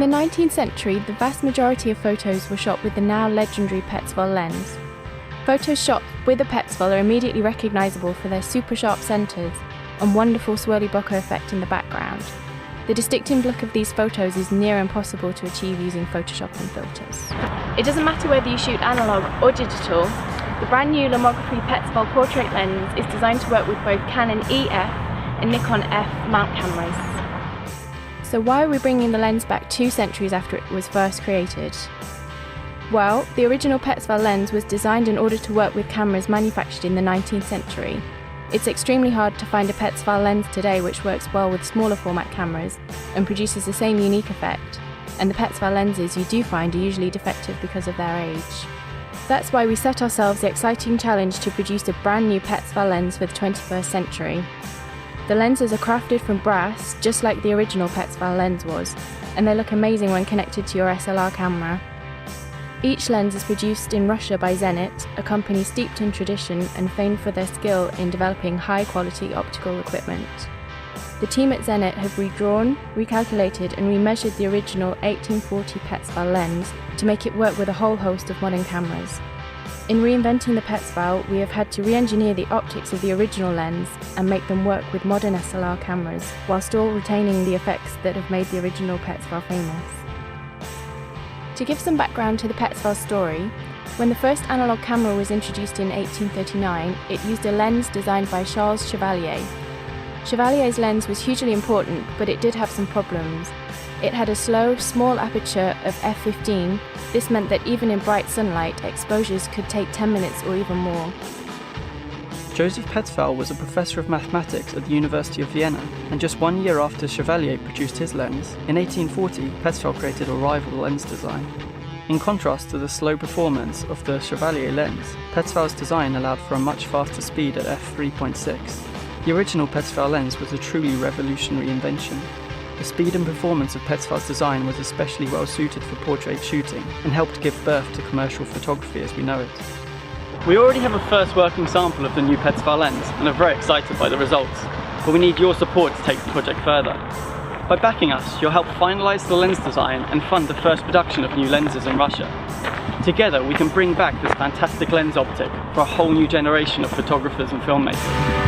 the 19th century, the vast majority of photos were shot with the now legendary Petzval lens. Photos shot with a Petzval are immediately recognisable for their super sharp centres and wonderful swirly bokeh effect in the background. The distinctive look of these photos is near impossible to achieve using Photoshop and filters. It doesn't matter whether you shoot analogue or digital, the brand new Lomography Petzval portrait lens is designed to work with both Canon EF and Nikon F mount cameras. So why are we bringing the lens back 2 centuries after it was first created? Well, the original Petzval lens was designed in order to work with cameras manufactured in the 19th century. It's extremely hard to find a Petzval lens today which works well with smaller format cameras and produces the same unique effect, and the Petzval lenses you do find are usually defective because of their age. That's why we set ourselves the exciting challenge to produce a brand new Petzval lens for the 21st century. The lenses are crafted from brass, just like the original Petzval lens was, and they look amazing when connected to your SLR camera. Each lens is produced in Russia by Zenit, a company steeped in tradition and famed for their skill in developing high-quality optical equipment. The team at Zenit have redrawn, recalculated and remeasured the original 1840 Petzval lens to make it work with a whole host of modern cameras. In reinventing the Petzval, we have had to re-engineer the optics of the original lens and make them work with modern SLR cameras, while still retaining the effects that have made the original Petzval famous. To give some background to the Petzval story, when the first analogue camera was introduced in 1839, it used a lens designed by Charles Chevalier. Chevalier's lens was hugely important, but it did have some problems. It had a slow, small aperture of f/15. This meant that even in bright sunlight, exposures could take 10 minutes or even more. Joseph Petzval was a professor of mathematics at the University of Vienna, and just 1 year after Chevalier produced his lens, in 1840, Petzval created a rival lens design. In contrast to the slow performance of the Chevalier lens, Petzval's design allowed for a much faster speed at f/3.6. The original Petzval lens was a truly revolutionary invention. The speed and performance of Petzval's design was especially well suited for portrait shooting and helped give birth to commercial photography as we know it. We already have a first working sample of the new Petzval lens and are very excited by the results, but we need your support to take the project further. By backing us, you'll help finalise the lens design and fund the first production of new lenses in Russia. Together we can bring back this fantastic lens optic for a whole new generation of photographers and filmmakers.